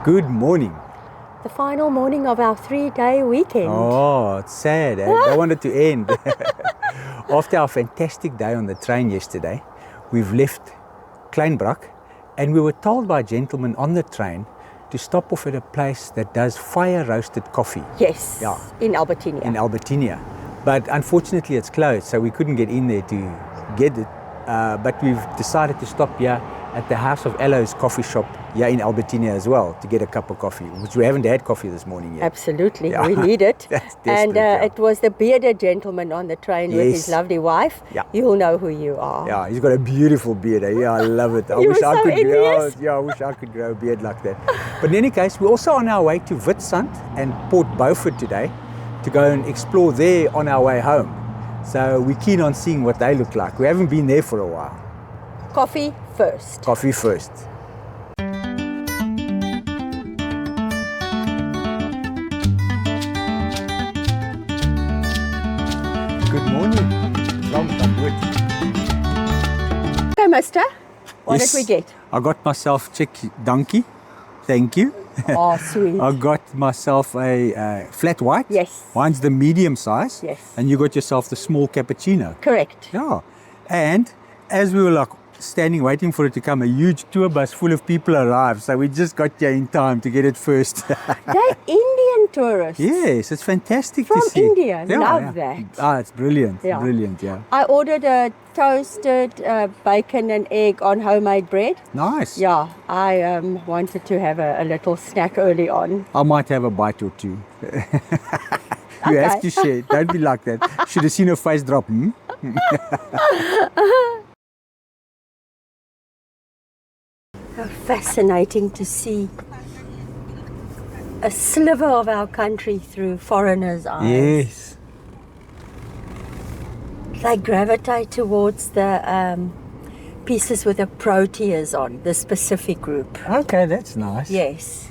Good morning. The final morning of our 3-day weekend. Oh, it's sad. I want it to end. After our fantastic day on the train yesterday, we've left Kleinbrak and we were told by a gentleman on the train to stop off at a place that does fire-roasted coffee. Yes, Yeah. in Albertinia. In Albertinia. But unfortunately it's closed, so we couldn't get in there to get it. But we've decided to stop here at the House of Aloe's coffee shop here in Albertinia as well to get a cup of coffee, which we haven't had coffee this morning yet. Absolutely, Yeah. we need it. That's And desperate, yeah. it was the bearded gentleman on the train with his Yes. lovely wife. Yeah. You'll know who you are. Yeah, he's got a beautiful beard. Yeah, I love it. I You wish were I so could. envious. I wish I could grow a beard like that. But in any case, we're also on our way to Witsand and Port Beaufort today to go and explore there on our way home. So we're keen on seeing what they look like. We haven't been there for a while. Coffee first. Coffee first. Good morning from Tamboet. Okay, mister, what Yes, did we get? I got myself chick donkey. Thank you. Oh, sweet. I got myself a flat white. Yes. Mine's the medium size. Yes. And you got yourself the small cappuccino. Correct. Yeah. And as we were like standing waiting for it to come, a huge tour bus full of people arrived. So we just got here in time to get it first. They're Indian tourists. Yes, it's fantastic From to see. India. Love that. Ah, it's brilliant. Yeah. Brilliant, yeah. I ordered a toasted bacon and egg on homemade bread. Nice. Yeah, I wanted to have a little snack early on. I might have a bite or two. You have to share. Don't be like that. Should have seen her face drop. How fascinating to see a sliver of our country through foreigners' eyes. Yes. They gravitate towards the pieces with the proteas on, the specific group. Okay, that's nice. Yes.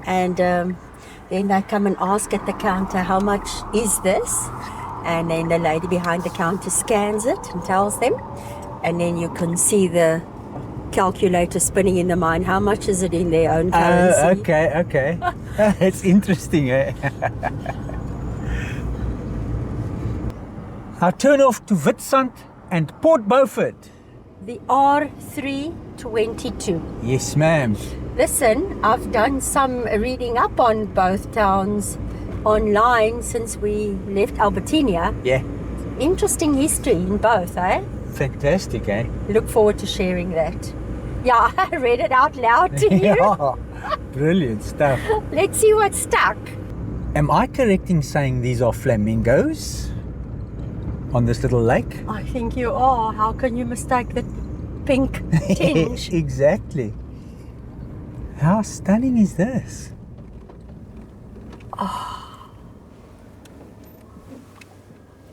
And then they come and ask at the counter, how much is this? And then the lady behind the counter scans it and tells them. And then you can see the calculator spinning in the mind. How much is it in their own currency? Okay. It's interesting, eh? Our turn off to Witsand and Port Beaufort. The R322. Yes, ma'am. Listen, I've done some reading up on both towns online since we left Albertinia. Yeah. Interesting history in both, eh? Fantastic, eh? Look forward to sharing that. Yeah, I read it out loud to you. Yeah. Brilliant stuff. Let's see what's stuck. Am I correct in saying these are flamingos on this little lake? I think you are. How can you mistake the pink tinge? Exactly. How stunning is this?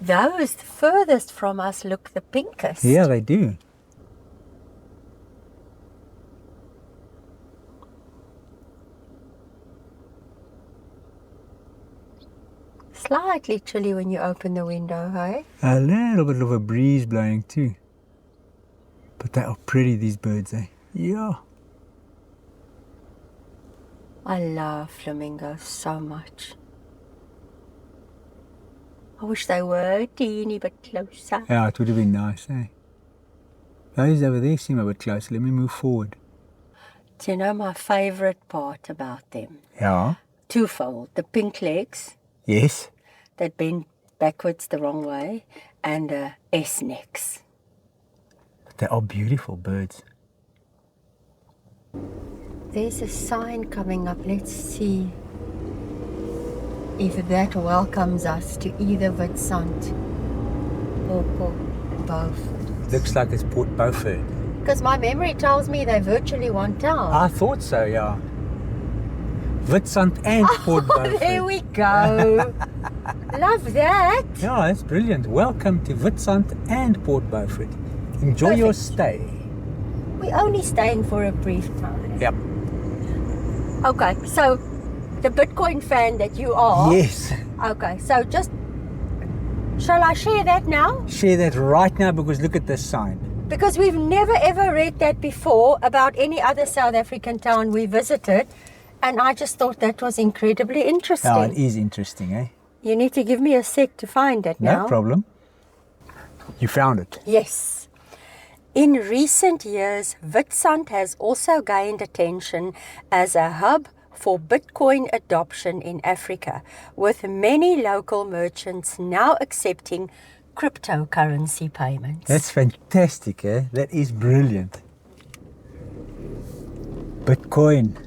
Those furthest from us look the pinkest. Yeah, they do. Slightly chilly when you open the window, hey? A little bit of a breeze blowing too. But they are pretty, these birds, eh? Yeah. I love flamingos so much. I wish they were a teeny bit closer. Yeah, it would have been nice, eh? Those over there seem a bit closer. Let me move forward. Do you know my favourite part about them? Yeah. Twofold. The pink legs Yes. that bend backwards the wrong way, and S necks. But they are beautiful birds. There's a sign coming up. Let's see if that welcomes us to either Witsand or Port Beaufort. Looks like it's Port Beaufort. Because my memory tells me they're virtually one town. I thought so, yeah. Witsand and Port Beaufort. There we go. Love that. Yeah, that's brilliant. Welcome to Witsand and Port Beaufort. Enjoy your Perfect. stay. We're only staying for a brief time. Yep. Okay, so the Bitcoin fan that you are. Yes. Okay, so just, shall I share that now? Share that right now because look at this sign. Because we've never ever read that before about any other South African town we visited. And I just thought that was incredibly interesting. Yeah, it is interesting, eh? You need to give me a sec to find it now. No problem. You found it. Yes. In recent years, Witsand has also gained attention as a hub for Bitcoin adoption in Africa, with many local merchants now accepting cryptocurrency payments. That's fantastic, eh? That is brilliant. Bitcoin.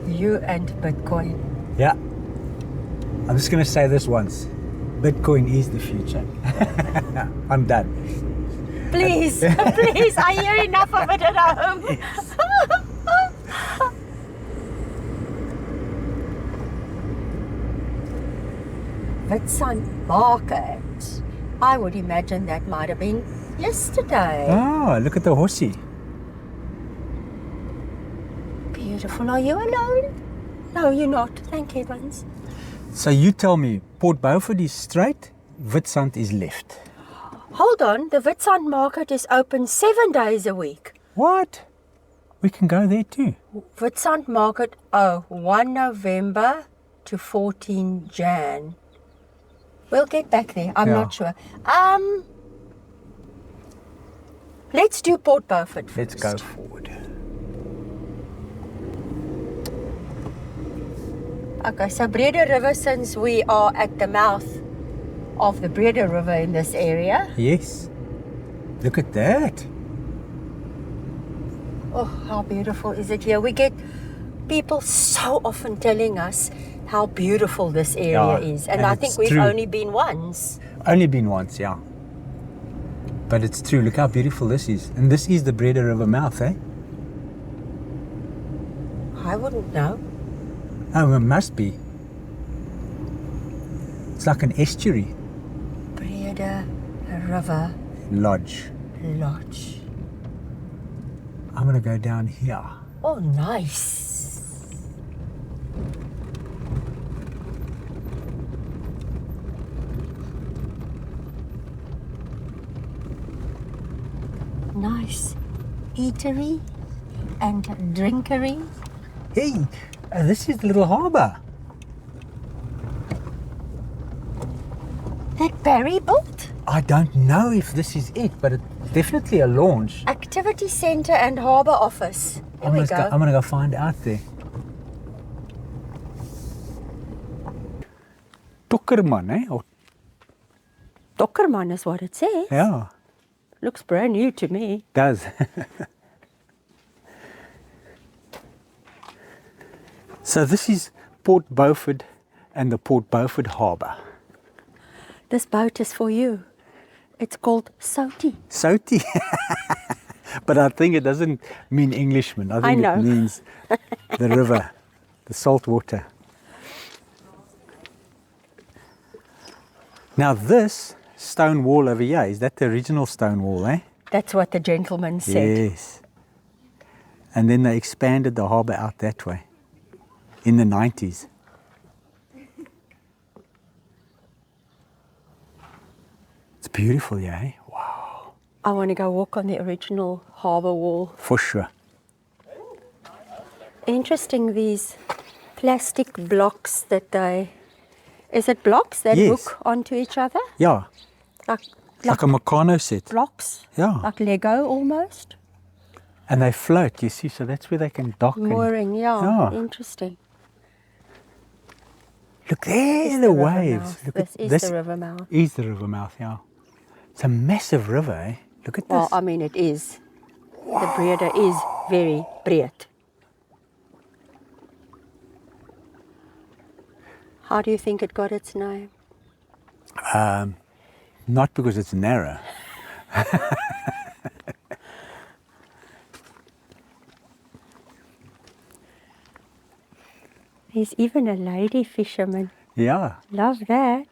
You and Bitcoin. Yeah. I'm just going to say this once. Bitcoin is the future. I'm done. Please, please, I hear enough of it at home. Yes. Witsand Market. I would imagine that might have been yesterday. Oh, look at the horsey. Beautiful. Are you alone? No, you're not. Thank heavens. So you tell me, Port Beaufort is straight, Witsand is left. Hold on. The Witsand Market is open 7 days a week. What? We can go there too. Witsand Market, 1 November to 14 Jan. We'll get back there. I'm Yeah. not sure. Let's do Port Beaufort first. Let's go forward. Okay, so Breede River, since we are at the mouth of the Breede River in this area. Yes. Look at that. Oh, how beautiful is it here. We get people so often telling us how beautiful this area is. And I think it's we've true. only been once. Only been once, yeah. But it's true. Look how beautiful this is. And this is the Breede River Mouth, eh? I wouldn't know. Oh, it must be. It's like an estuary. Breede River Lodge. Lodge. I'm going to go down here. Oh, nice. Nice eatery and drinkery. Hey, this is the little harbour. That Barry built? I don't know if this is it, but it's definitely a launch. Activity Centre and Harbour Office. Here we go. I'm going to go find out there. Tokkerman, eh? Or, Dokkerman is what it says. yeah, Looks brand new to me. does. So this is Port Beaufort and the Port Beaufort Harbour. This boat is for you. It's called Soti. Soti. But I think it doesn't mean Englishman. I think know. it means the river, the salt water. Now this stone wall over here, is that the original stone wall, eh? That's what the gentleman said. Yes. And then they expanded the harbour out that way in the 90s. It's beautiful, yeah, eh? Wow. I want to go walk on the original harbour wall. For sure. Interesting, these plastic blocks that they... Is it blocks that Yes. hook onto each other? Yeah, Like like a Meccano set. blocks? Yeah. Like Lego almost? And they float, you see, so that's where they can dock. and- Mooring, yeah. Yeah. Interesting. Look there, It's the river waves. mouth. Look This at is this. the river mouth. Is the river mouth, yeah. It's a massive river, eh? Look at Well, this. I mean, it is. The Breede is very breed. How do you think it got its name? Not because it's narrow. There's even a lady fisherman. Yeah. Love that.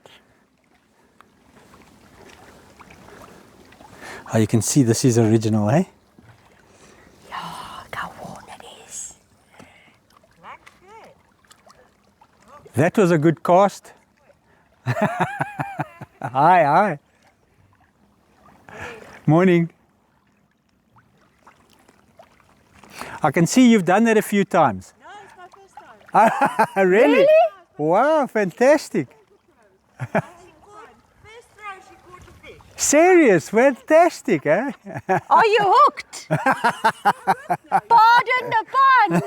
Oh, you can see this is original, eh? Yeah, look how worn it is. That was a good cast. Hi, hi. Morning. I can see you've done that a few times. No, it's my first time. Really? Wow, fantastic. First throw, she caught a fish. Serious, fantastic, eh? Are you hooked? Pardon the pun.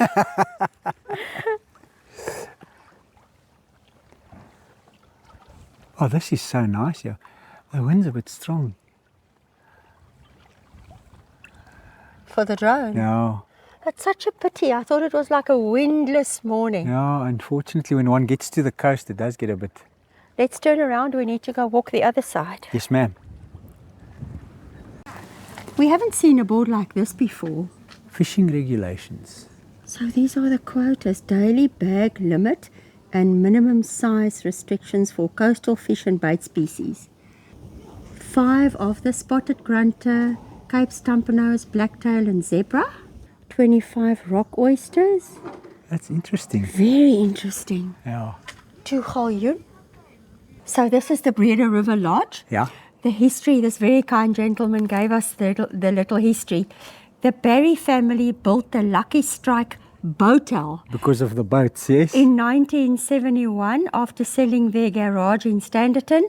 Oh, this is so nice here. The wind's a bit strong. For the drone? Yeah, That's such a pity. I thought it was like a windless morning. yeah, unfortunately when one gets to the coast it does get a bit... Let's turn around. We need to go walk the other side. Yes, ma'am. We haven't seen a board like this before. Fishing regulations. So these are the quotas: daily bag limit and minimum size restrictions for coastal fish and bait species. 5 of the spotted grunter, Cape stumper-nose, blacktail and zebra. 25 rock oysters. That's interesting. Very interesting. Yeah. 2 galjoen. So this is the Breede River Lodge. Yeah. The history, this very kind gentleman gave us the little history. The Barry family built the Lucky Strike Boatel Because of the boats, yes? in 1971 after selling their garage in Standerton.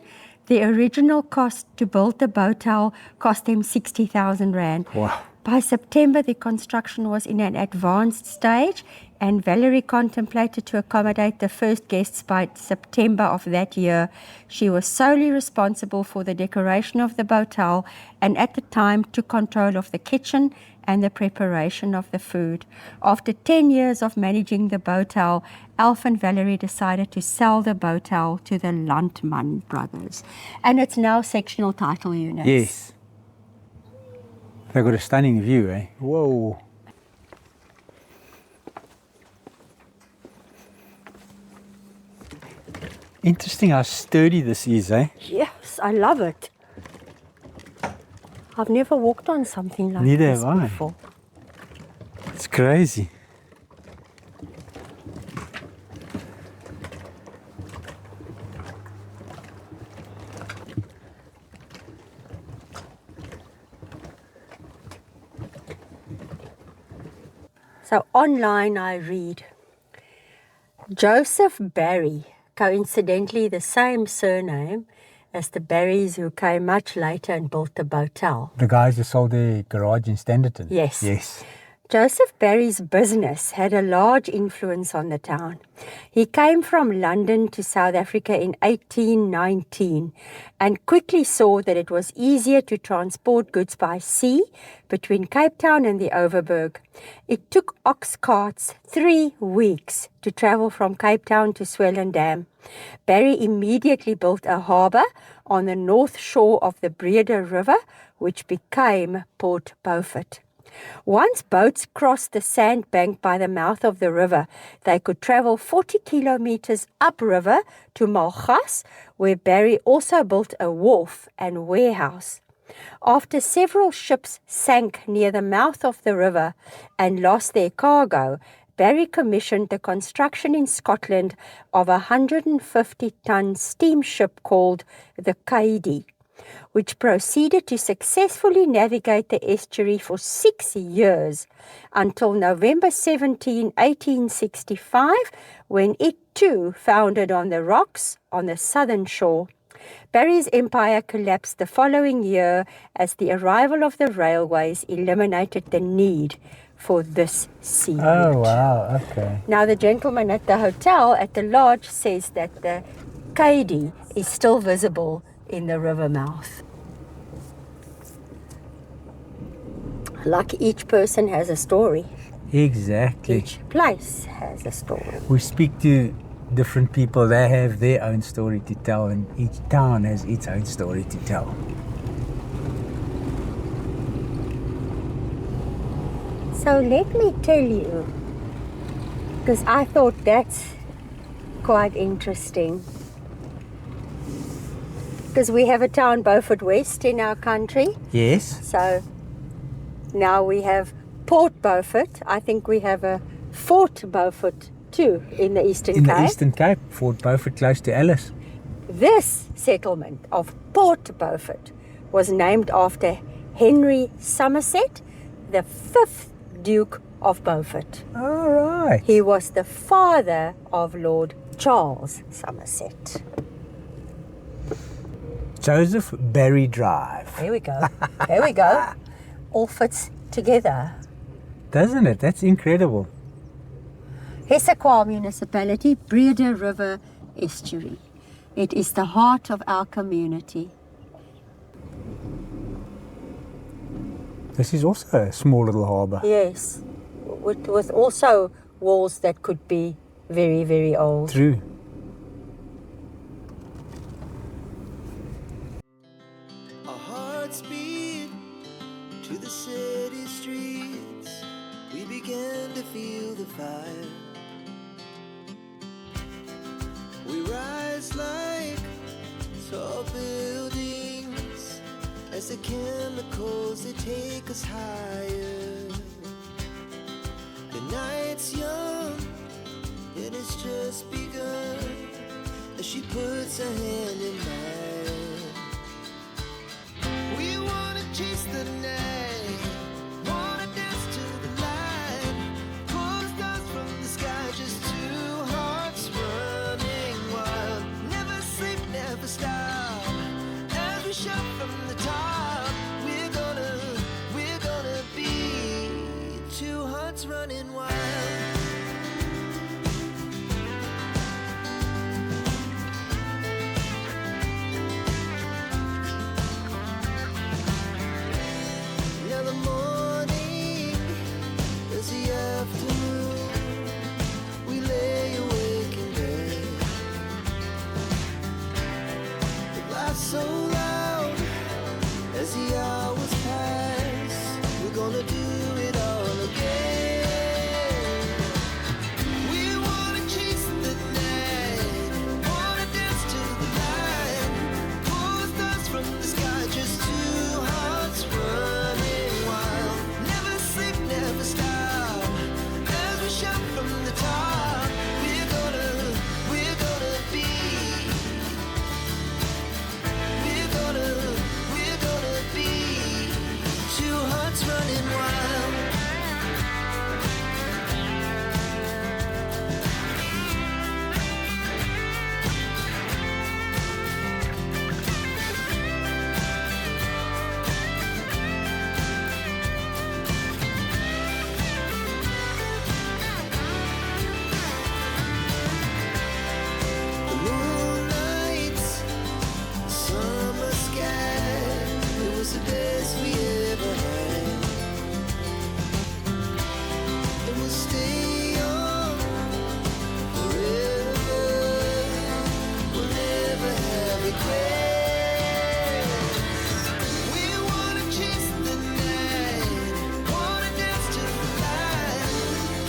The original cost to build the boatel cost them 60,000 rand. Wow. By September, the construction was in an advanced stage, and Valerie contemplated to accommodate the first guests by September of that year. She was solely responsible for the decoration of the boatel and at the time took control of the kitchen and the preparation of the food. After 10 years of managing the boatel, Alf and Valerie decided to sell the boatel to the Landman brothers. And it's now sectional title units. Yes. They've got a stunning view, eh? Whoa. Interesting how sturdy this is, eh? Yes, I love it. I've never walked on something like Neither this have I. before. It's crazy. So online I read, Joseph Barry, coincidentally the same surname as the Barrys who came much later and built the boatel. The guys who sold their garage in Standerton? Yes. Yes. Joseph Barry's business had a large influence on the town. He came from London to South Africa in 1819 and quickly saw that it was easier to transport goods by sea between Cape Town and the Overberg. It took ox carts 3 weeks to travel from Cape Town to Swellendam. Barry immediately built a harbour on the north shore of the Breede River, which became Port Beaufort. Once boats crossed the sandbank by the mouth of the river, they could travel 40 kilometers upriver to Malgas, where Barry also built a wharf and warehouse. After several ships sank near the mouth of the river and lost their cargo, Barry commissioned the construction in Scotland of a 150-ton steamship called the Kaidi, which proceeded to successfully navigate the estuary for 6 years until November 17, 1865, when it too foundered on the rocks on the southern shore. Barry's empire collapsed the following year as the arrival of the railways eliminated the need for this sea route. Oh, wow, okay. Now, the gentleman at the hotel, at the lodge, says that the Kaidi is still visible in the river mouth. Like each person has a story. Exactly. Each place has a story. We speak to different people, they have their own story to tell, and each town has its own story to tell. So let me tell you, because I thought that's quite interesting. Because we have a town, Beaufort West, in our country. Yes. So now we have Port Beaufort. I think we have a Fort Beaufort too in the Eastern Cape. In the Eastern Cape, Fort Beaufort, close to Alice. This settlement of Port Beaufort was named after Henry Somerset, the 5th Duke of Beaufort. All right. He was the father of Lord Charles Somerset. Joseph Barry Drive. There we go. There we go. All fits together. Doesn't it? That's incredible. Hessequa Municipality, Breede River Estuary. It is the heart of our community. This is also a small little harbour. Yes, with also walls that could be very, very old. True. Our hearts beat to the city streets. We began to feel the fire. We rise like tall buildings as the chemicals, they take us higher. The night's young and it's just begun as she puts her hand in mine. We wanna chase the night, wanna dance to the light, pull the stars from the sky, just two hearts running wild. Never sleep, never stop, as we shout from the top. We're gonna be two hearts running wild. Now the morning is the afternoon. We lay awake in bed. It laughs so loud as the hours pass. We're gonna do it all again. We wanna chase the night, wanna dance to the light, pull the stars from the sky, just two hearts running wild. Never sleep, never stop, as we shout from the top. We're gonna be, we're gonna be two hearts running wild. The moonlight, summer sky, it was the best we ever had. And we'll stay on forever. We'll never have regrets. We wanna chase the night, wanna dance to the light,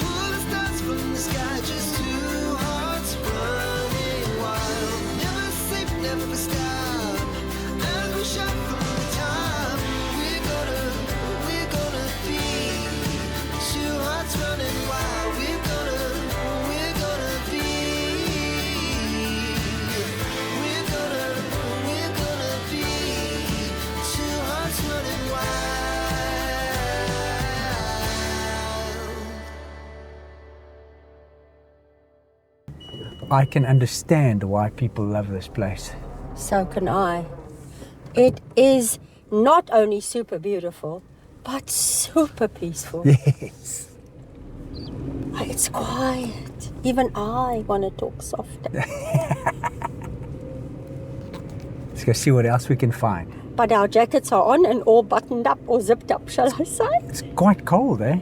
pull the stars from the sky, just two hearts running wild. Never sleep, never stop, as we shout from the top. We're gonna be two hearts running wild. We're gonna be, we're gonna be two hearts running wild. I can understand why people love this place. So can I. It is not only super beautiful, but super peaceful. Yes. It's quiet. Even I want to talk softer. Let's go see what else we can find. But our jackets are on and all buttoned up or zipped up, shall I say? It's quite cold, eh?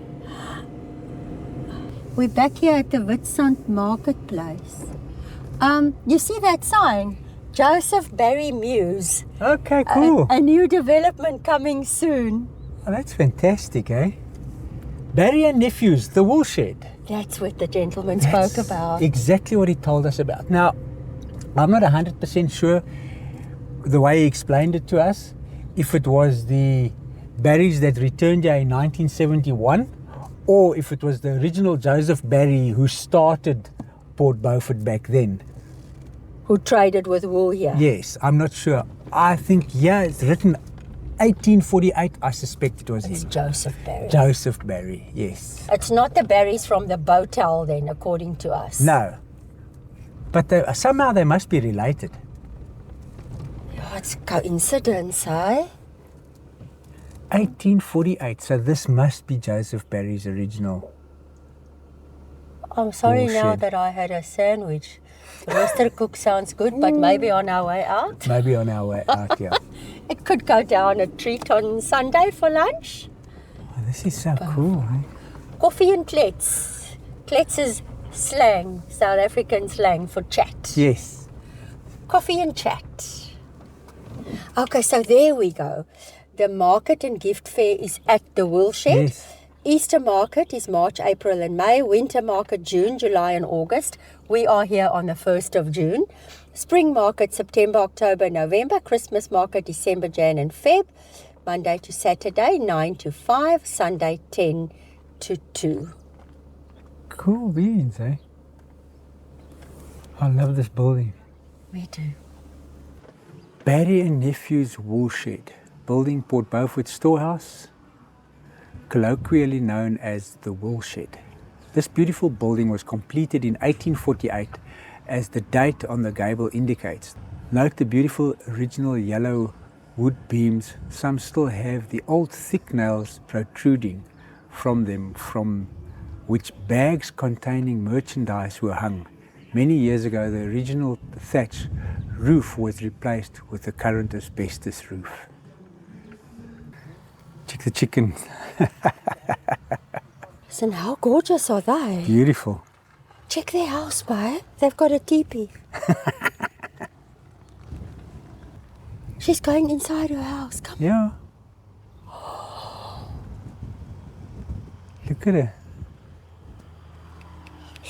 We're back here at the Witsand Marketplace. You see that sign? Joseph Barry Muse. Okay, cool. A new development coming soon. Oh, that's fantastic, eh? Barry and Nephews, the wool shed. That's what the gentleman spoke about. Exactly what he told us about. Now, I'm not 100% sure the way he explained it to us, if it was the Barrys that returned here in 1971, or if it was the original Joseph Barry who started Port Beaufort back then. Who traded with wool here. Yes, I'm not sure. I think, yeah, it's written 1848, I suspect it was It's him. Joseph Barry. Joseph Barry, yes. It's not the berries from the Botel then, according to us. No. But somehow they must be related. Oh, it's coincidence, eh? 1848, so this must be Joseph Barry's original. I'm sorry now Bullshit. that I had a sandwich. Roaster cook sounds good, but maybe on our way out. Maybe on our way out here. It could go down a treat on Sunday for lunch. Oh, this is so cool, eh? Coffee and klets. Klets is slang, South African slang for chat. Yes. Coffee and chat. Okay, so there we go. The market and gift fair is at the Woolshed. Yes. Easter market is March, April and May. Winter market June, July and August. We are here on the 1st of June. Spring market September, October, November. Christmas market December, Jan and Feb. Monday to Saturday 9 to 5. Sunday 10 to 2. Cool beans, eh? I love this building. We do. Barry and Nephew's Woolshed, building Port Beaufort Storehouse, colloquially known as the Woolshed. This beautiful building was completed in 1848, as the date on the gable indicates. Note the beautiful original yellow wood beams. Some still have the old thick nails protruding from them, from which bags containing merchandise were hung. Many years ago, the original thatch roof was replaced with the current asbestos roof. Check the chickens. Listen, how gorgeous are they? Beautiful. Check their house, babe. They've got a teepee. She's going inside her house. Come. Yeah. Look at her.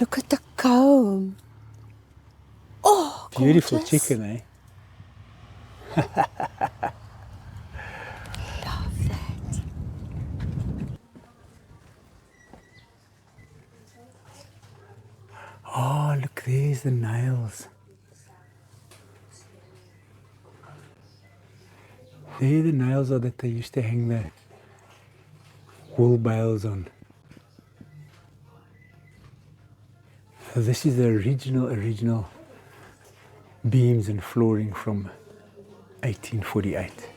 Look at the comb. Oh, Beautiful gorgeous. chicken, eh? Love that. Oh, look, there's the nails. There the nails are that they used to hang the wool bales on. So this is the original beams and flooring from 1848.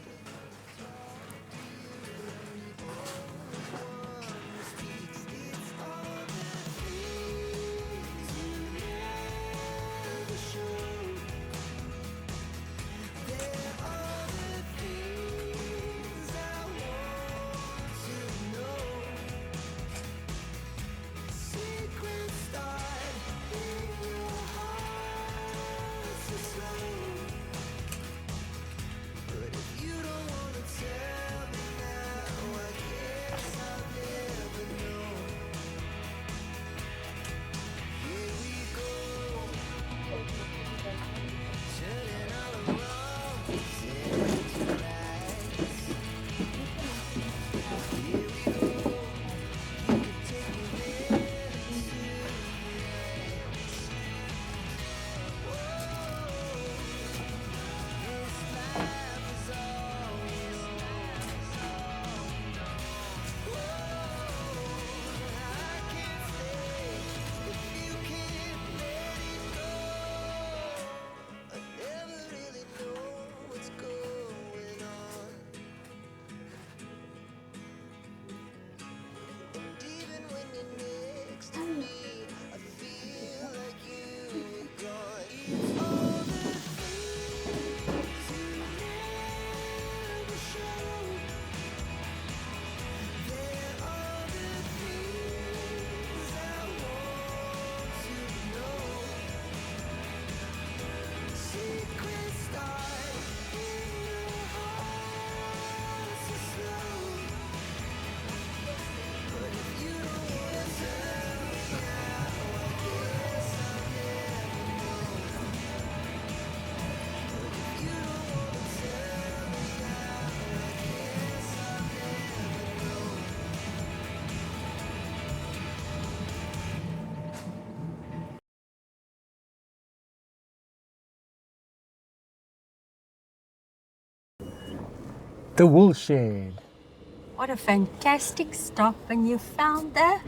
But if you The wool shed. What a fantastic stop, and you found the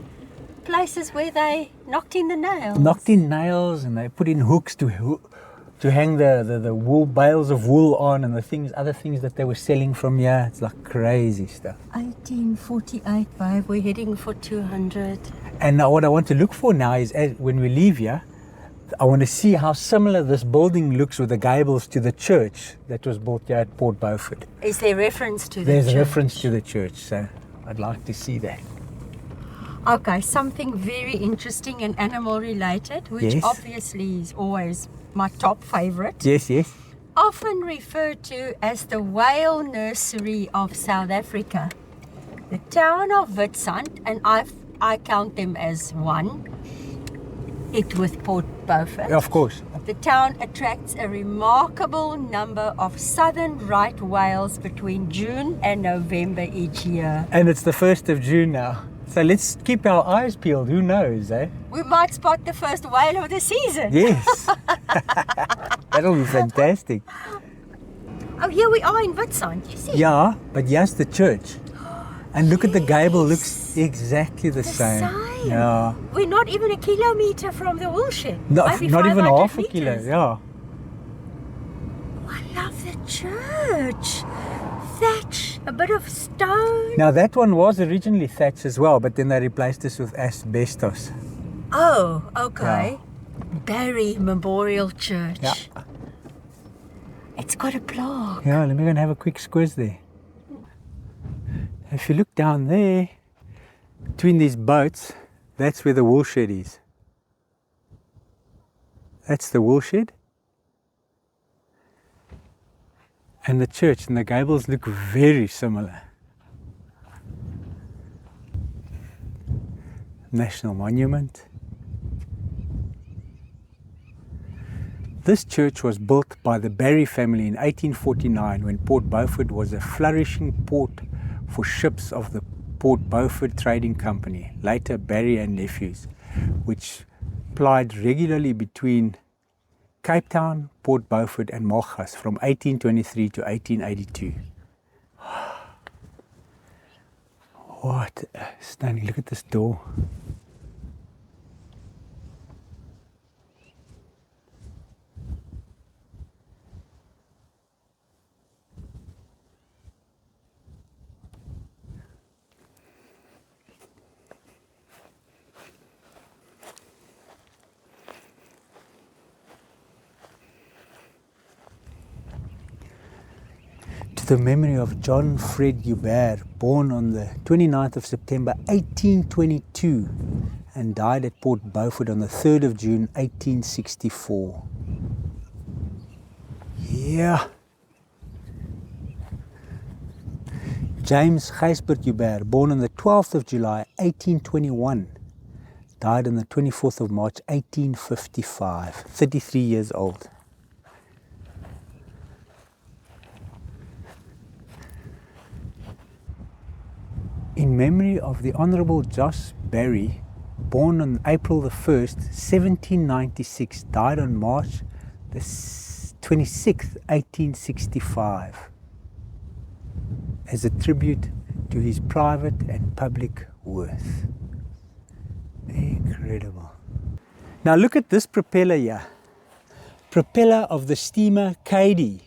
places where they knocked in the nails. Knocked in nails, and they put in hooks to hang the wool bales of wool on, and other things that they were selling from here. It's like crazy stuff. 1848, babe. We're heading for 200. And now what I want to look for now is when we leave here, I want to see how similar this building looks with the gables to the church that was built here at Port Beaufort. Is there reference to the There's church? a reference to the church, so I'd like to see that. Okay, something very interesting and animal related, which Yes. obviously is always my top favorite. Yes, yes. Often referred to as the whale nursery of South Africa. The town of Witsand, and I count them as one, it with Port Beaufort. Of course. The town attracts a remarkable number of southern right whales between June and November each year. And it's the 1st of June now. So let's keep our eyes peeled. Who knows, eh? We might spot the first whale of the season. Yes. That'll be fantastic. Oh, here we are in Witsand, you see? Yeah, but here's the church. And look at the gable, looks exactly the same. Yeah. We're not even a kilometer from the wool shed. No, Maybe not even 500 half a kilo, meters. yeah. I love the church. Thatch, a bit of stone. Now that one was originally thatched as well, but then they replaced this with asbestos. Oh, okay. Barry Memorial Church. Yeah. It's got a plaque. Yeah, let me go and have a quick squiz there. If you look down there, between these boats, that's where the wool shed is. That's the wool shed. And the church and the gables look very similar. National Monument. This church was built by the Barry family in 1849 when Port Beaufort was a flourishing port for ships of the Port Beaufort Trading Company, later Barry and Nephews, which plied regularly between Cape Town, Port Beaufort and Malgas from 1823 to 1882. What stunning, look at this door. The memory of John Fred Joubert, born on the 29th of September 1822 and died at Port Beaufort on the 3rd of June 1864. Yeah. James Gijsbert Joubert, born on the 12th of July 1821, died on the 24th of March 1855, 33 years old. In memory of the Honourable Josh Barry, born on April the 1st, 1796, died on March the 26th, 1865, as a tribute to his private and public worth. Incredible. Now look at this propeller here. Propeller of the steamer Katie.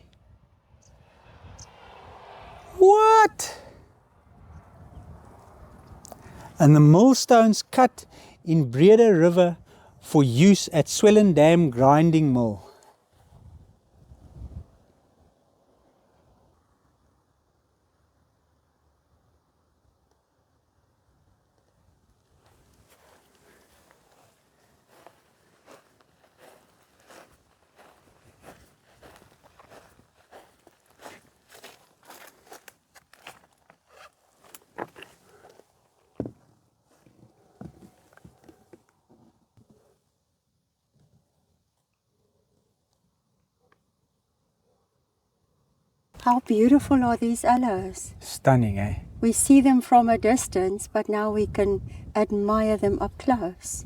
What? And the millstones cut in Breede River for use at Swellendam grinding mill. How beautiful are these aloes? Stunning, eh? We see them from a distance, but now we can admire them up close.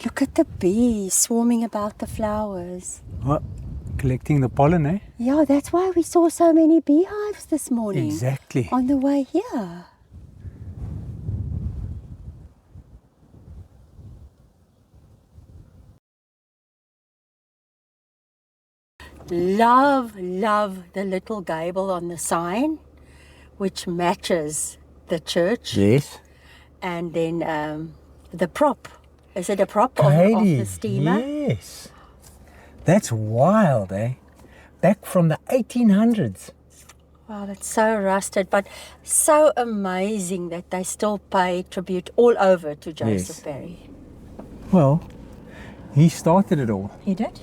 Look at the bees swarming about the flowers. Well, Collecting the pollen, eh? Yeah, that's why we saw so many beehives this morning. Exactly. On the way here. Love the little gable on the sign, which matches the church. Yes. And then the prop. Is it a prop of the steamer? Yes. That's wild, eh? Back from the 1800s. Wow, that's so rusted, but so amazing that they still pay tribute all over to Joseph Yes. Barry. Well, he started it all. He did.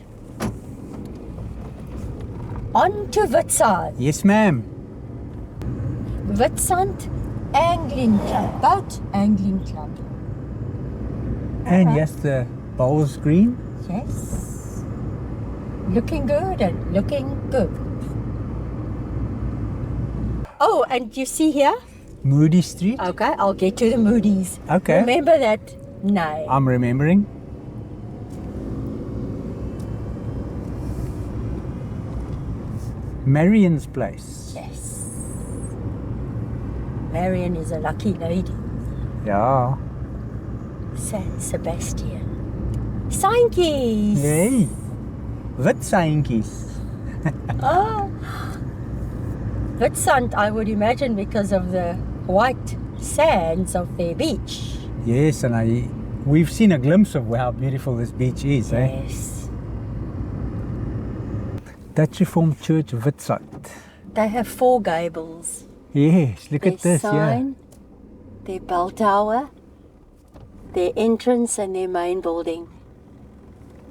On to Witsand. Yes, ma'am. Witsand Angling Club. Boat Angling Club. And yes, the bowls green. Yes. Looking good and looking good. Oh, and you see here? Moody Street. Okay, I'll get to the Moody's. Okay. Remember that name. I'm remembering. Marion's place. Yes. Marion is a lucky lady. Ja. San Sebastian. Saintjies. Nee. Wit seintjies. Oh. Witsand, I would imagine, because of the white sands of their beach. Yes, and we've seen a glimpse of how beautiful this beach is, eh? Yes. Dutch Reformed Church Witsand. They have 4 gables. Yes, look Their at this, sign, their bell tower, their entrance and their main building.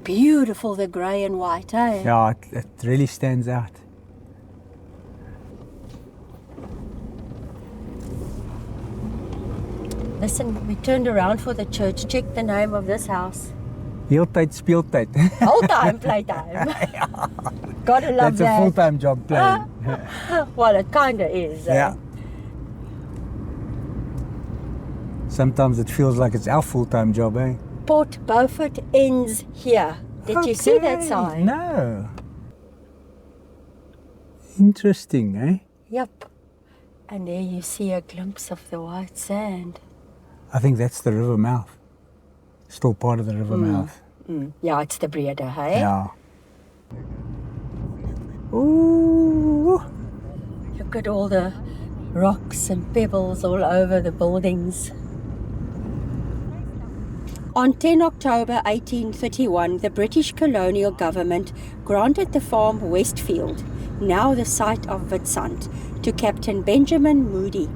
Beautiful, the grey and white, eh? Yeah, it really stands out. Listen, we turned around for the church. Check the name of this house. Heeltyd speeltyd. Whole time, playtime. Gotta love That's a that. full-time job playing. Well, it kinda is. Yeah. Sometimes it feels like it's our full-time job, eh? Port Beaufort ends here. Did you see that Okay, sign? No. Interesting, eh? Yep. And there you see a glimpse of the white sand. I think that's the river mouth. Still part of the river mouth. Yeah, it's the Breede, hey? Yeah. Ooh. Look at all the rocks and pebbles all over the buildings. On 10 October 1831, the British colonial government granted the farm Westfield, now the site of Witsand, to Captain Benjamin Moody.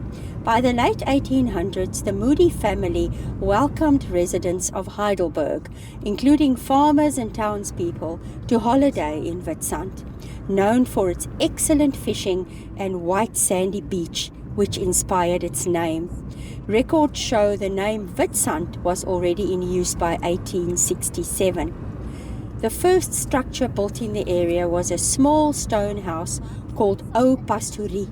By the late 1800s, the Moody family welcomed residents of Heidelberg, including farmers and townspeople, to holiday in Witsand, known for its excellent fishing and white sandy beach, which inspired its name. Records show the name Witsand was already in use by 1867. The first structure built in the area was a small stone house called O Pastorie,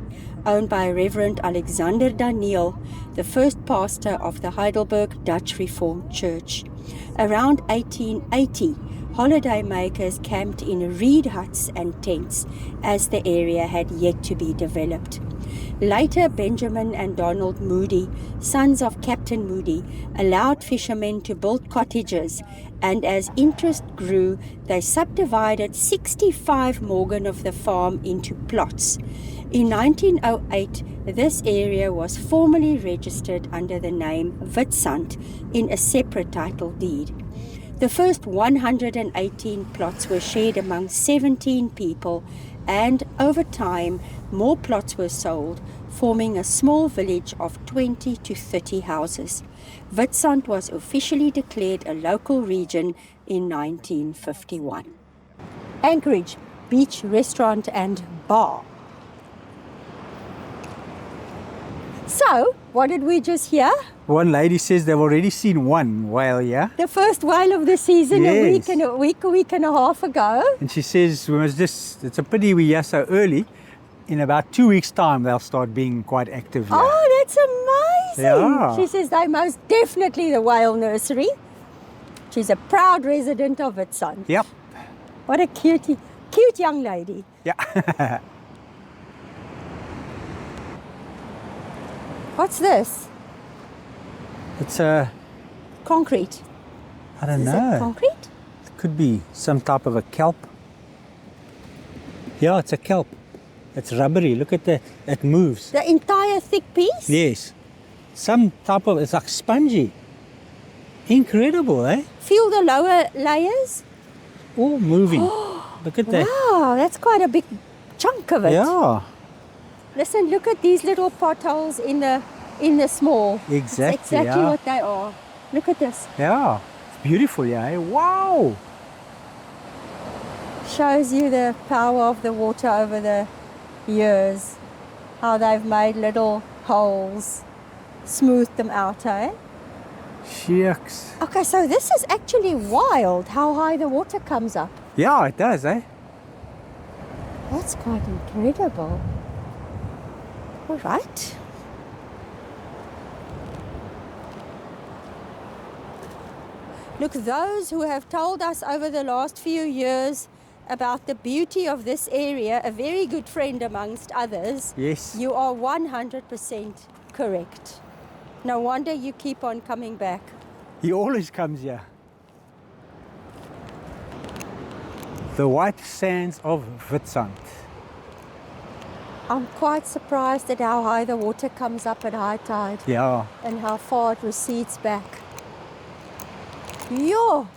owned by Reverend Alexander Daniel, the first pastor of the Heidelberg Dutch Reformed Church. Around 1880, holidaymakers camped in reed huts and tents, as the area had yet to be developed. Later, Benjamin and Donald Moody, sons of Captain Moody, allowed fishermen to build cottages, and as interest grew, they subdivided 65 morgen of the farm into plots. In 1908, this area was formally registered under the name Witsand in a separate title deed. The first 118 plots were shared among 17 people, and over time, more plots were sold, forming a small village of 20 to 30 houses. Witsand was officially declared a local region in 1951. Anchorage Beach Restaurant and Bar. So, what did we just hear? One lady says they've already seen one whale, yeah? The first whale of the season, Yes. a week and a half ago. And she says we must just, it's a pity we're here so early. In about 2 weeks' time, they'll start being quite active here. Oh, that's amazing. Yeah. She says they're most definitely the whale nursery. She's a proud resident of Witsand. Yep. What a cute Cute young lady. Yeah. What's this? It's a, Concrete. I don't Is know. it concrete? It could be some type of a kelp. Yeah, it's a kelp. It's rubbery. Look at that. It moves. The entire thick piece? Yes. Some type of, it's like spongy. Incredible, eh? Feel the lower layers? All moving. Look at that. Wow, that's quite a big chunk of it. Yeah, Listen, look at these little potholes in the small. exactly. It's exactly Yeah. what they are. Look at this. Yeah. It's beautiful, yeah. eh? Wow. Shows you the power of the water over the years. How they've made little holes, smoothed them out, eh? Shucks. Okay, so this is actually wild how high the water comes up. Yeah, it does, eh? That's quite incredible. All right. Look, those who have told us over the last few years about the beauty of this area, a very good friend amongst others, Yes. you are 100% correct. No wonder you keep on coming back. He always comes here. The white sands of Witsand. I'm quite surprised at how high the water comes up at high tide Yeah. and how far it recedes back. Yo!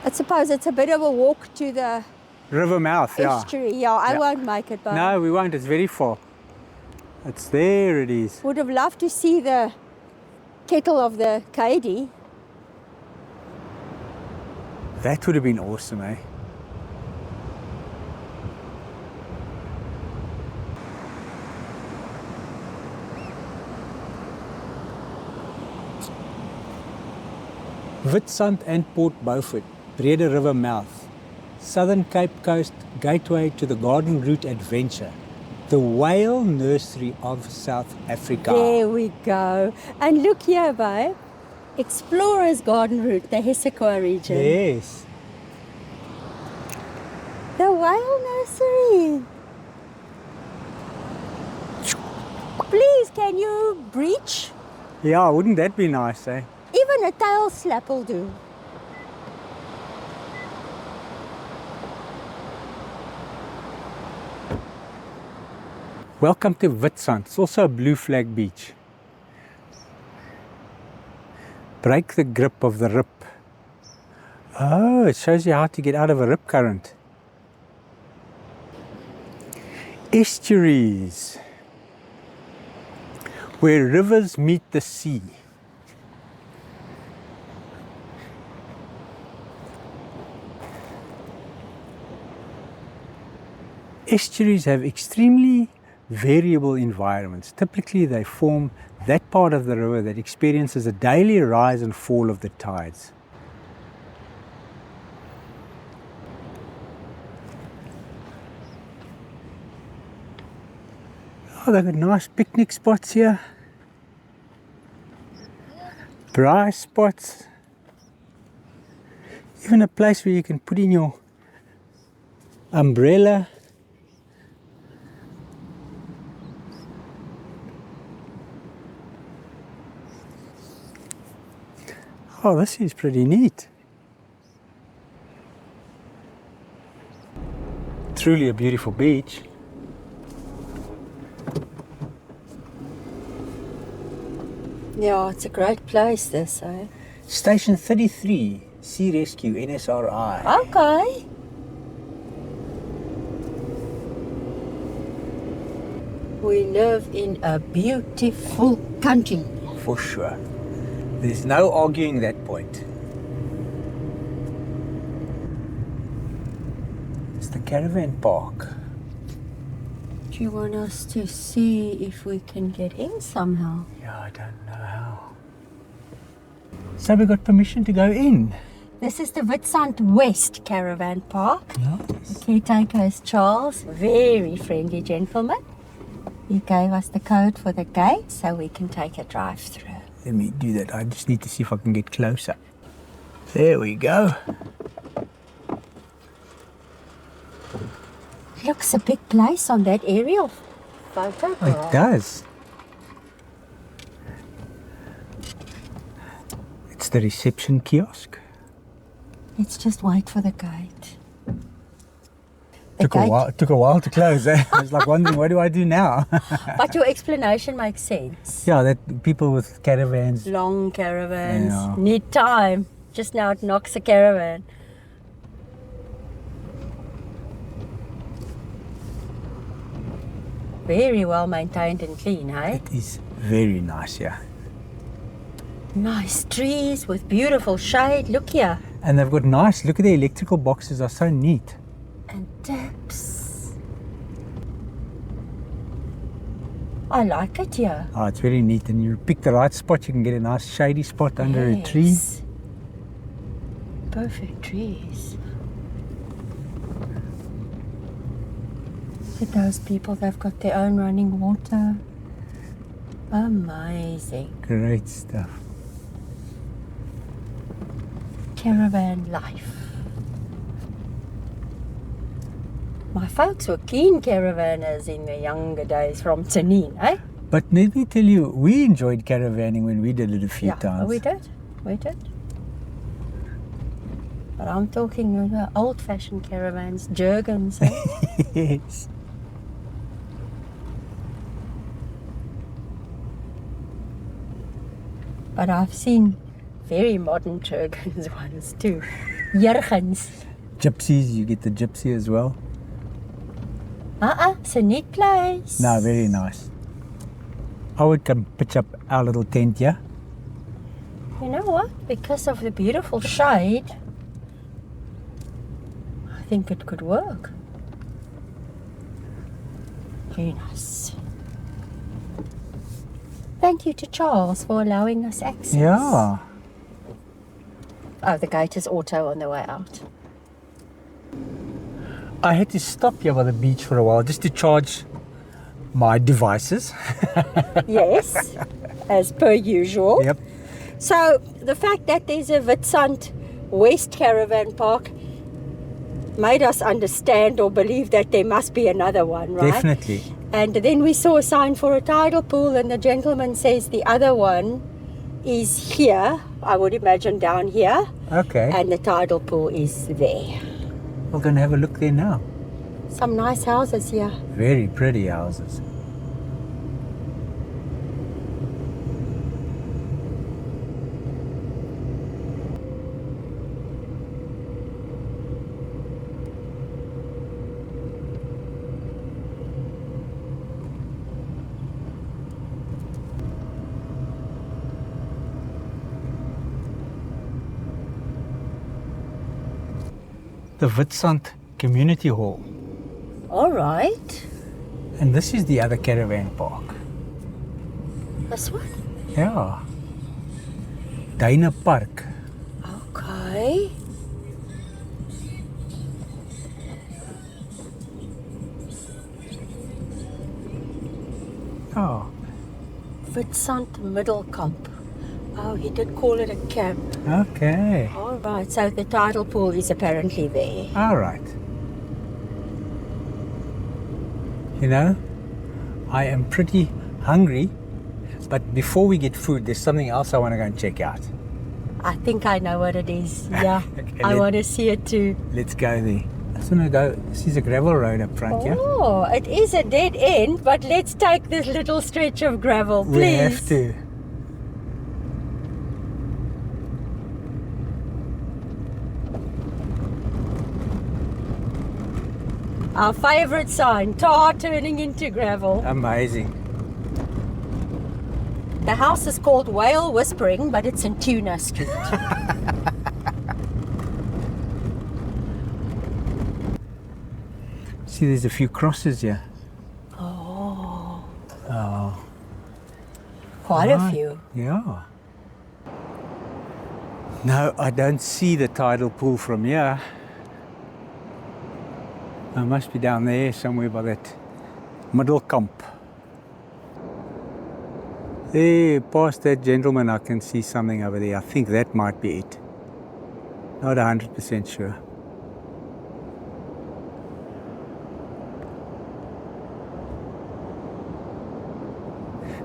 I suppose it's a bit of a walk to the River Mouth, yeah. estuary. Yeah, I Yeah. won't make it, but No, we won't. It's very far. It's there, it is. would have loved to see the kettle of the Kaidi. That would have been awesome, eh? Witsand and Port Beaufort, Breede River Mouth, Southern Cape Coast gateway to the Garden Route adventure, the whale nursery of South Africa. There we go. And look here, babe. Explorer's Garden Route, the Hessequa region. Yes. The whale nursery. Please, can you breach? Yeah, wouldn't that be nice, eh? Even a tail slap will do. Welcome to Witsand. It's also a blue flag beach. Break the grip of the rip. Oh, it shows you how to get out of a rip current. Estuaries, where rivers meet the sea. Estuaries have extremely variable environments. Typically, they form that part of the river that experiences a daily rise and fall of the tides. Oh, they've got nice picnic spots here. Braai spots. Even a place where you can put in your umbrella. Oh, this is pretty neat. Truly a beautiful beach. Yeah, it's a great place, this, eh? Station 33, Sea Rescue, NSRI. Okay. We live in a beautiful country. For sure. There's no arguing that point. It's the caravan park. Do you want us to see if we can get in somehow? Yeah, I don't know how. So we got permission to go in. This is the Witsand West Caravan Park. Nice. The caretaker is Charles, very friendly gentleman. He gave us the code for the gate so we can take a drive through. Let me do that. I just need to see if I can get closer. There we go. Looks a big place on that aerial photo. Oh, it does. It's the reception kiosk. Let's just wait for the gate. The Took a while to close. Eh? I was like wondering, what do I do now? But your explanation makes sense. Yeah, that people with caravans. Long caravans Yeah. need time. Just now it knocks a caravan. Very well maintained and clean, hey? It is very nice, yeah. Nice trees with beautiful shade. Look here. And they've got nice, look at the electrical boxes, are so neat. And taps. I like it here. Oh, it's very neat. And you pick the right spot, you can get a nice shady spot under a tree. Yes. Perfect trees. Look at those people, they've got their own running water. Amazing. Great stuff. Caravan life. My folks were keen caravanners in the younger days from Tanin, eh? But let me tell you, we enjoyed caravanning when we did it a few times. We did. But I'm talking about old-fashioned caravans, Jurgens, eh? Yes. But I've seen very modern Jurgens ones too. Jurgens. Gypsies, you get the gypsy as well. It's a neat place. No, very nice. I would come pitch up our little tent here. You know what? Because of the beautiful shade, I think it could work. Very nice. Thank you to Charles for allowing us access. Yeah. Oh, the gate is auto on the way out. I had to stop here by the beach for a while just to charge my devices. Yes, as per usual. Yep. So the fact that there's a Witsand West Caravan Park made us understand or believe that there must be another one, right? Definitely. And then we saw a sign for a tidal pool, and the gentleman says the other one is here, I would imagine down here, Okay. and the tidal pool is there. We're going to have a look there now. Some nice houses here. Very pretty houses. The Witsand Community Hall. All right. And this is the other caravan park. This one? Yeah. Dana Park. Okay. Oh, Witsand Middelkamp. Oh, he did call it a camp. okay. All right, so the tidal pool is apparently there. All right. You know, I am pretty hungry, but before we get food, there's something else I want to go and check out. I think I know what it is. Yeah, Okay, I want to see it too. Let's go there. I just want to go. This is a gravel road up front, yeah? Oh, it is a dead end, but let's take this little stretch of gravel, please. We have to. Our favourite sign, tar turning into gravel. Amazing. The house is called Whale Whispering, but it's in Tuna Street. See, there's a few crosses here. Oh, Oh, quite a right. few. Yeah. No, I don't see the tidal pool from here. It must be down there somewhere by that middle camp. There, past that gentleman, I can see something over there. I think that might be it. Not 100% sure.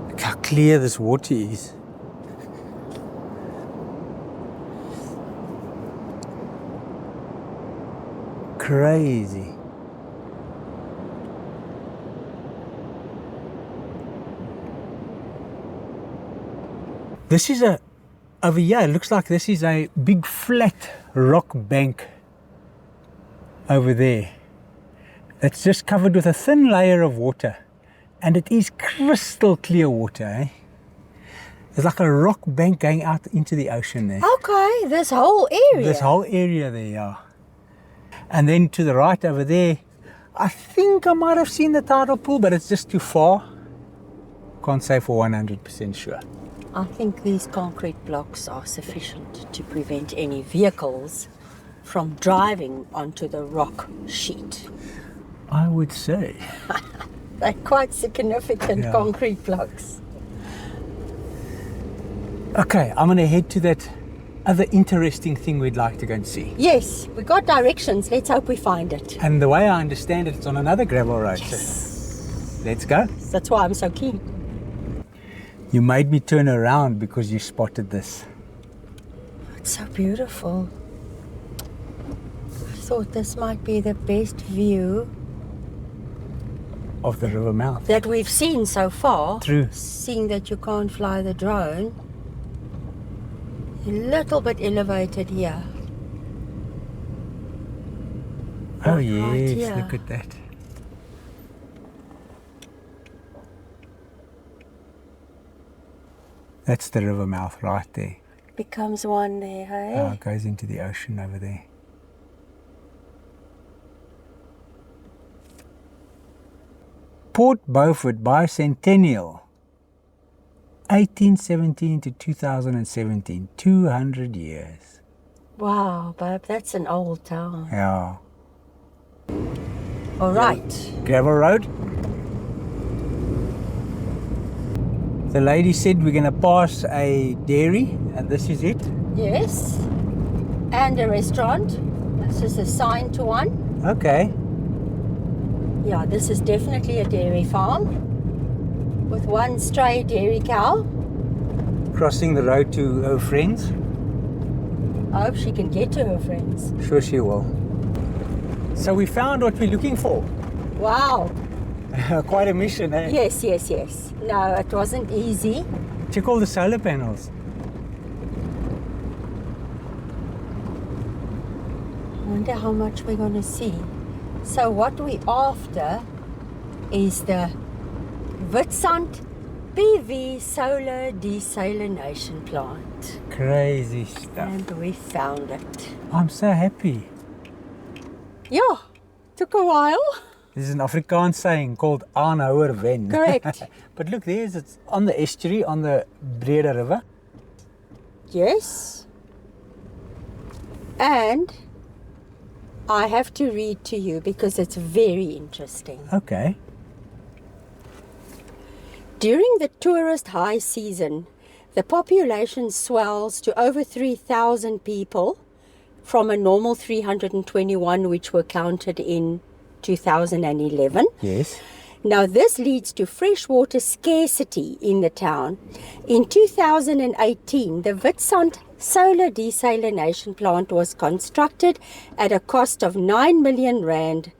Look how clear this water is. Crazy. This is over here, it looks like this is a big flat rock bank over there. It's just covered with a thin layer of water, and it is crystal clear water, eh? There's like a rock bank going out into the ocean there. Okay, this whole area. This whole area there, yeah. And then to the right over there, I think I might have seen the tidal pool, but it's just too far. Can't say for 100% sure. I think these concrete blocks are sufficient to prevent any vehicles from driving onto the rock sheet. I would say. They're quite significant Yeah. concrete blocks. Okay, I'm going to head to that other interesting thing we'd like to go and see. Yes, we got directions. Let's hope we find it. And the way I understand it, it's on another gravel road. So let's go. That's why I'm so keen. You made me turn around because you spotted this. It's so beautiful. I thought this might be the best view Of the river mouth. that we've seen so far. True. Seeing that you can't fly the drone. A little bit elevated here. Oh Right yes, here. look at that. That's the river mouth right there. Becomes one there, hey? It goes into the ocean over there. Port Beaufort Bicentennial, 1817 to 2017, 200 years. Wow, babe, that's an old town. Yeah. All right. Gravel road. The lady said we're going to pass a dairy, and this is it. Yes. And a restaurant. This is a sign to one. Okay. Yeah, this is definitely a dairy farm with one stray dairy cow. Crossing the road to her friends. I hope she can get to her friends. Sure she will. So we found what we're looking for. Wow. Quite a mission, eh? Yes, yes, yes. No, it wasn't easy. Check all the solar panels. I wonder how much we're going to see. So what we're after is the Witsand PV solar desalination plant. Crazy stuff. And we found it. I'm so happy. Yeah, took a while. This is an Afrikaans saying called aanhouer wen. Correct. But look, it's on the estuary, on the Breede River. Yes. And I have to read to you because it's very interesting. Okay. During the tourist high season, the population swells to over 3,000 people from a normal 321 which were counted in 2011. Yes. Now this leads to freshwater scarcity in the town. In 2018, the Witsand solar desalination plant was constructed at a cost of 9 million rand,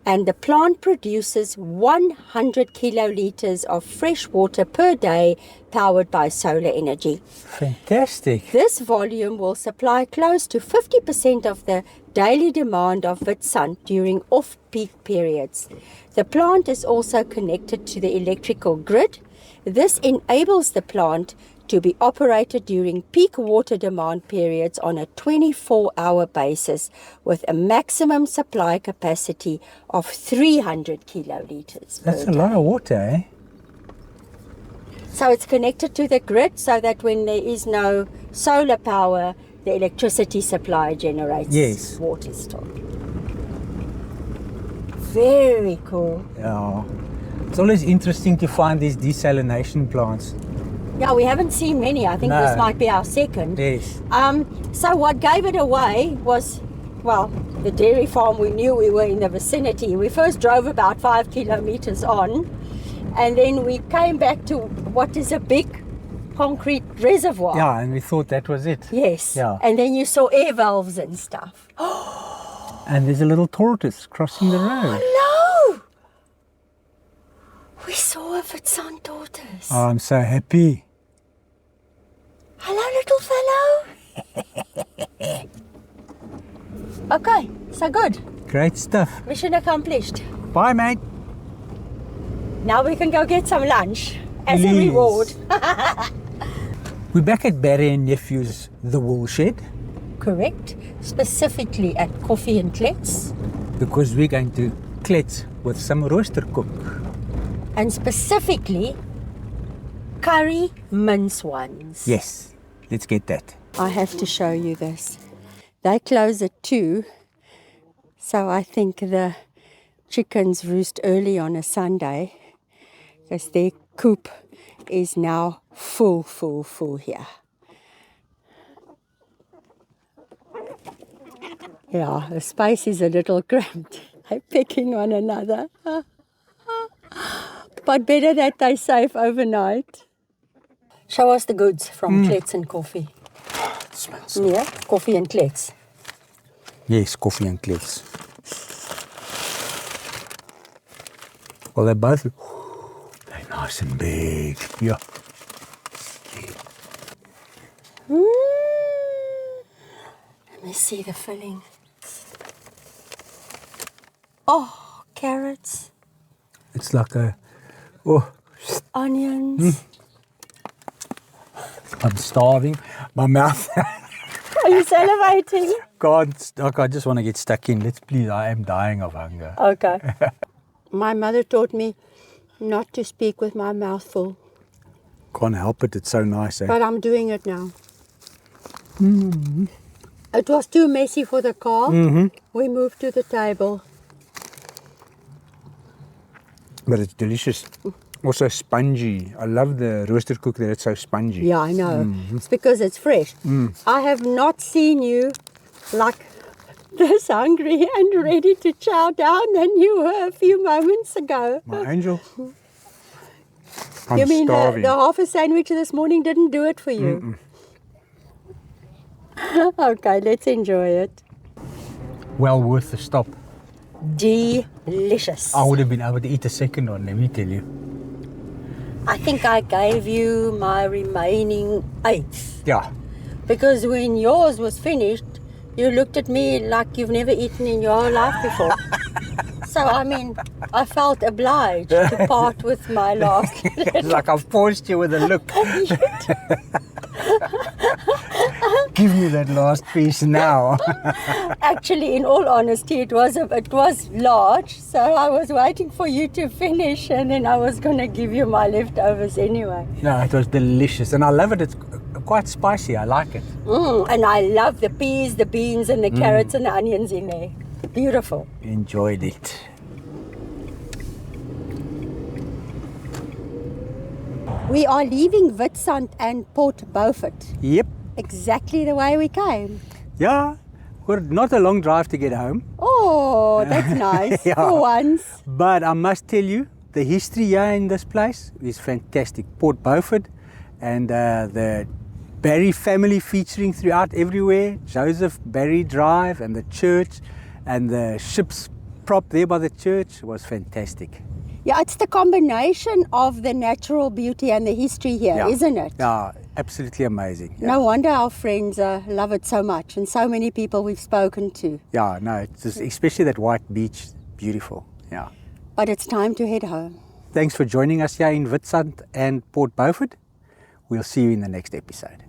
and the plant produces 100 kiloliters of fresh water per day powered by solar energy. Fantastic. This volume will supply close to 50% of the daily demand of Witsand during off-peak periods. The plant is also connected to the electrical grid. This enables the plant to be operated during peak water demand periods on a 24-hour basis with a maximum supply capacity of 300 kiloliters. That's a lot of water, eh? So it's connected to the grid so that when there is no solar power, the electricity supply generates Yes. water stock. Very cool. Yeah. It's always interesting to find these desalination plants. Yeah, we haven't seen many. I think No. this might be our second. Yes. So what gave it away was, well, the dairy farm. We knew we were in the vicinity. We first drove about 5 kilometers on, and then we came back to what is a big concrete reservoir. Yeah, and we thought that was it. Yes. Yeah. And then you saw air valves and stuff. And there's a little tortoise crossing the road. Oh no! We saw a Witsand tortoise. Oh, I'm so happy. Hello, little fellow. Okay, so good. Great stuff. Mission accomplished. Bye, mate. Now we can go get some lunch as a Please. reward. We're back at Barry and Nephew's The Wool Shed Correct. Specifically at Coffee and Klets. because we're going to klets with some rooster cook. And specifically, curry mince ones. Yes, let's get that. I have to show you this. They close at 2, so I think the chickens roost early on a Sunday because their coop is now full here. Yeah, the space is a little cramped. They're pecking one another. But better that they're safe overnight. Show us the goods from Klets and Coffee. It smells. Yeah, Coffee and Klets. Yes, coffee and klets. Well, they're both, they're nice and big. Yeah. Let me see the filling. Oh, carrots, It's like a, oh, onions. I'm starving. My mouth Are you salivating? can't, like, I just want to get stuck in. Let's please, I am dying of hunger. Okay. My mother taught me not to speak with my mouth full, Can't help it, it's so nice, eh? but I'm doing it now. It was too messy for the car. We moved to the table. But it's delicious. Also spongy. I love the roasted cook that it's so spongy. Yeah, I know. It's because it's fresh. I have not seen you like this hungry and ready to chow down than you were a few moments ago. My angel. I'm You mean starving. the half a sandwich this morning didn't do it for you? Okay, let's enjoy it. Well worth the stop. Delicious. I would have been able to eat a second one, let me tell you. I think I gave you my remaining 8th. Yeah. Because when yours was finished, you looked at me like you've never eaten in your whole life before. So, I mean, I felt obliged to part with my last. It's like I've forced you with a look. Give me that last piece now. Actually, in all honesty, it was large, so I was waiting for you to finish, and then I was going to give you my leftovers anyway. No, it was delicious. And I love it. It's quite spicy. I like it. And I love the peas, the beans, and the carrots and the onions in there. Beautiful. Enjoyed it. We are leaving Witsand and Port Beaufort Yep. exactly the way we came. Yeah. Well, not a long drive to get home. Oh, that's nice Yeah. for once. But I must tell you, the history here in this place is fantastic. Port Beaufort and the Barry family featuring throughout everywhere. Joseph Barry Drive and the church and the ship's prop there by the church was fantastic. Yeah, it's the combination of the natural beauty and the history here, Yeah. isn't it? Yeah, absolutely amazing. Yeah. No wonder our friends love it so much, and so many people we've spoken to. Yeah, no, it's just, especially that white beach, beautiful. Yeah. But it's time to head home. Thanks for joining us here in Witsand and Port Beaufort. We'll see you in the next episode.